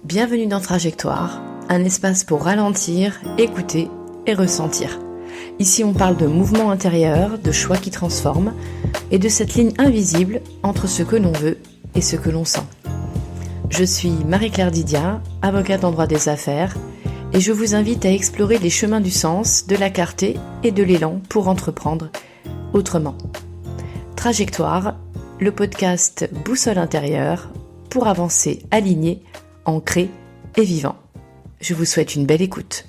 Bienvenue dans Trajectoire, un espace pour ralentir, écouter et ressentir. Ici on parle de mouvement intérieur, de choix qui transforment et de cette ligne invisible entre ce que l'on veut et ce que l'on sent. Je suis Marie-Claire Didia, avocate en droit des affaires, et je vous invite à explorer les chemins du sens, de la clarté et de l'élan pour entreprendre autrement. Trajectoire, le podcast Boussole intérieure pour avancer aligné, ancré et vivant. Je vous souhaite une belle écoute.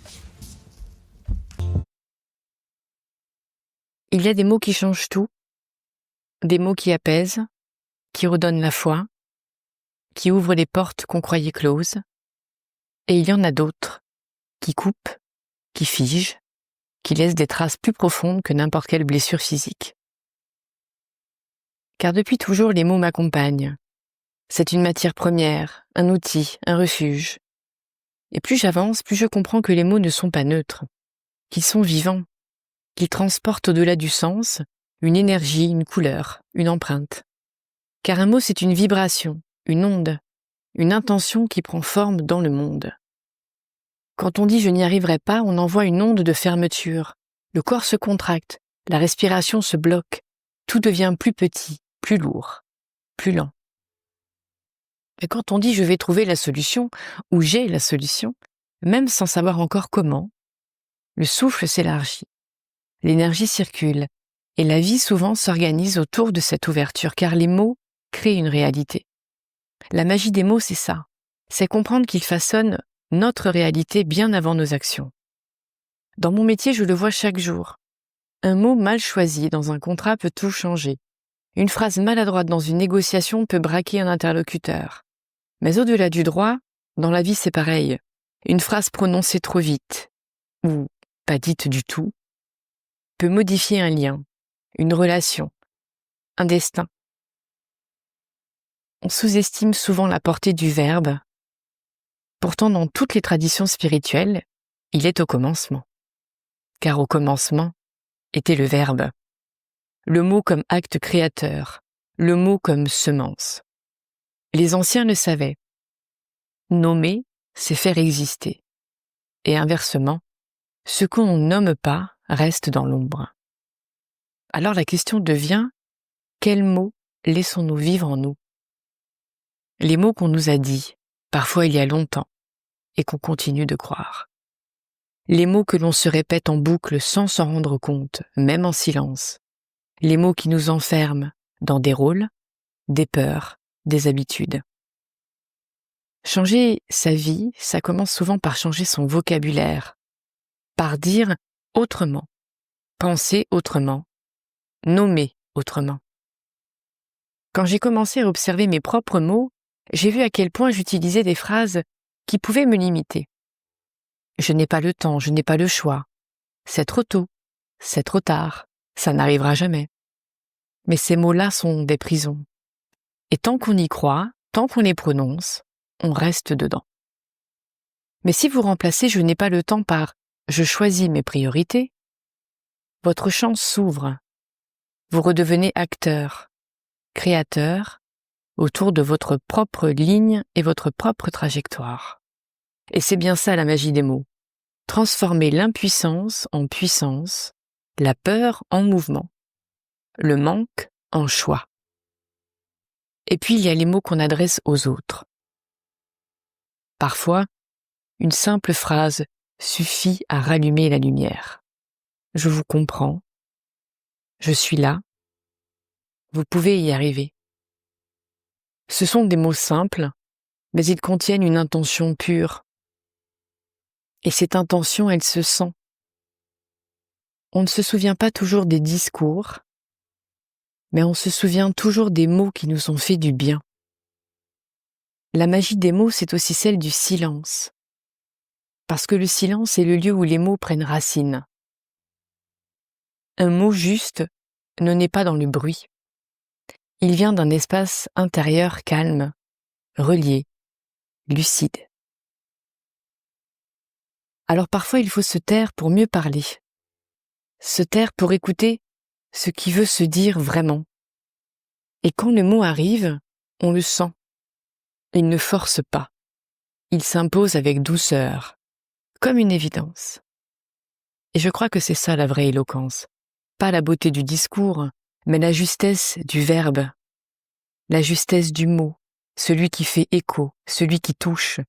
Il y a des mots qui changent tout, des mots qui apaisent, qui redonnent la foi, qui ouvrent les portes qu'on croyait closes, et il y en a d'autres qui coupent, qui figent, qui laissent des traces plus profondes que n'importe quelle blessure physique. Car depuis toujours, les mots m'accompagnent. C'est une matière première, un outil, un refuge. Et plus j'avance, plus je comprends que les mots ne sont pas neutres, qu'ils sont vivants, qu'ils transportent au-delà du sens une énergie, une couleur, une empreinte. Car un mot, c'est une vibration, une onde, une intention qui prend forme dans le monde. Quand on dit « je n'y arriverai pas », on envoie une onde de fermeture. Le corps se contracte, la respiration se bloque, tout devient plus petit, plus lourd, plus lent. Et quand on dit « je vais trouver la solution » ou « j'ai la solution », même sans savoir encore comment, le souffle s'élargit, l'énergie circule, et la vie souvent s'organise autour de cette ouverture, car les mots créent une réalité. La magie des mots, c'est ça, c'est comprendre qu'ils façonnent notre réalité bien avant nos actions. Dans mon métier, je le vois chaque jour. Un mot mal choisi dans un contrat peut tout changer. Une phrase maladroite dans une négociation peut braquer un interlocuteur. Mais au-delà du droit, dans la vie c'est pareil. Une phrase prononcée trop vite, ou pas dite du tout, peut modifier un lien, une relation, un destin. On sous-estime souvent la portée du verbe. Pourtant, dans toutes les traditions spirituelles, il est au commencement. Car au commencement était le verbe. Le mot comme acte créateur, le mot comme semence. Les anciens le savaient. Nommer, c'est faire exister. Et inversement, ce qu'on ne nomme pas reste dans l'ombre. Alors la question devient, quels mots laissons-nous vivre en nous? Les mots qu'on nous a dits, parfois il y a longtemps, et qu'on continue de croire. Les mots que l'on se répète en boucle sans s'en rendre compte, même en silence. Les mots qui nous enferment dans des rôles, des peurs, des habitudes. Changer sa vie, ça commence souvent par changer son vocabulaire, par dire autrement, penser autrement, nommer autrement. Quand j'ai commencé à observer mes propres mots, j'ai vu à quel point j'utilisais des phrases qui pouvaient me limiter. Je n'ai pas le temps, je n'ai pas le choix. C'est trop tôt, c'est trop tard, ça n'arrivera jamais. Mais ces mots-là sont des prisons. Et tant qu'on y croit, tant qu'on les prononce, on reste dedans. Mais si vous remplacez « je n'ai pas le temps » par « je choisis mes priorités », votre champ s'ouvre. Vous redevenez acteur, créateur, autour de votre propre ligne et votre propre trajectoire. Et c'est bien ça la magie des mots. Transformer l'impuissance en puissance, la peur en mouvement, le manque en choix. Et puis il y a les mots qu'on adresse aux autres. Parfois, une simple phrase suffit à rallumer la lumière. Je vous comprends. Je suis là. Vous pouvez y arriver. Ce sont des mots simples, mais ils contiennent une intention pure. Et cette intention, elle se sent. On ne se souvient pas toujours des discours, mais on se souvient toujours des mots qui nous ont fait du bien. La magie des mots, c'est aussi celle du silence. Parce que le silence est le lieu où les mots prennent racine. Un mot juste ne naît pas dans le bruit. Il vient d'un espace intérieur calme, relié, lucide. Alors parfois il faut se taire pour mieux parler. Se taire pour écouter ce qui veut se dire vraiment. Et quand le mot arrive, on le sent. Il ne force pas. Il s'impose avec douceur, comme une évidence. Et je crois que c'est ça la vraie éloquence. Pas la beauté du discours, mais la justesse du verbe, la justesse du mot, celui qui fait écho, celui qui touche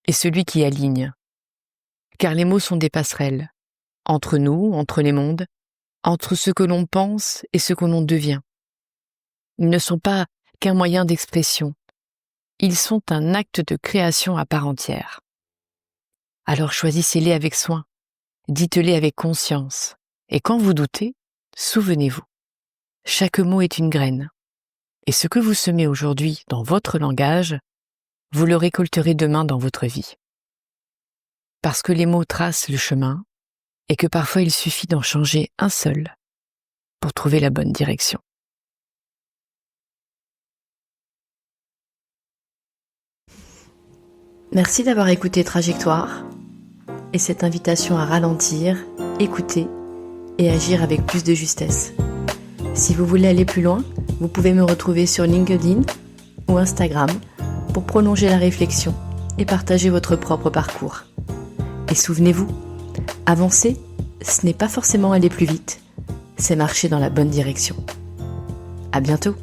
et celui qui aligne. Car les mots sont des passerelles, entre nous, entre les mondes, entre ce que l'on pense et ce que l'on devient. Ils ne sont pas qu'un moyen d'expression, ils sont un acte de création à part entière. Alors choisissez-les avec soin, dites-les avec conscience, et quand vous doutez, souvenez-vous, chaque mot est une graine, et ce que vous semez aujourd'hui dans votre langage, vous le récolterez demain dans votre vie. Parce que les mots tracent le chemin, et que parfois il suffit d'en changer un seul pour trouver la bonne direction. Merci d'avoir écouté Trajectoire et cette invitation à ralentir, écouter et agir avec plus de justesse. Si vous voulez aller plus loin, vous pouvez me retrouver sur LinkedIn ou Instagram pour prolonger la réflexion et partager votre propre parcours. Et souvenez-vous, avancer, ce n'est pas forcément aller plus vite, c'est marcher dans la bonne direction. À bientôt!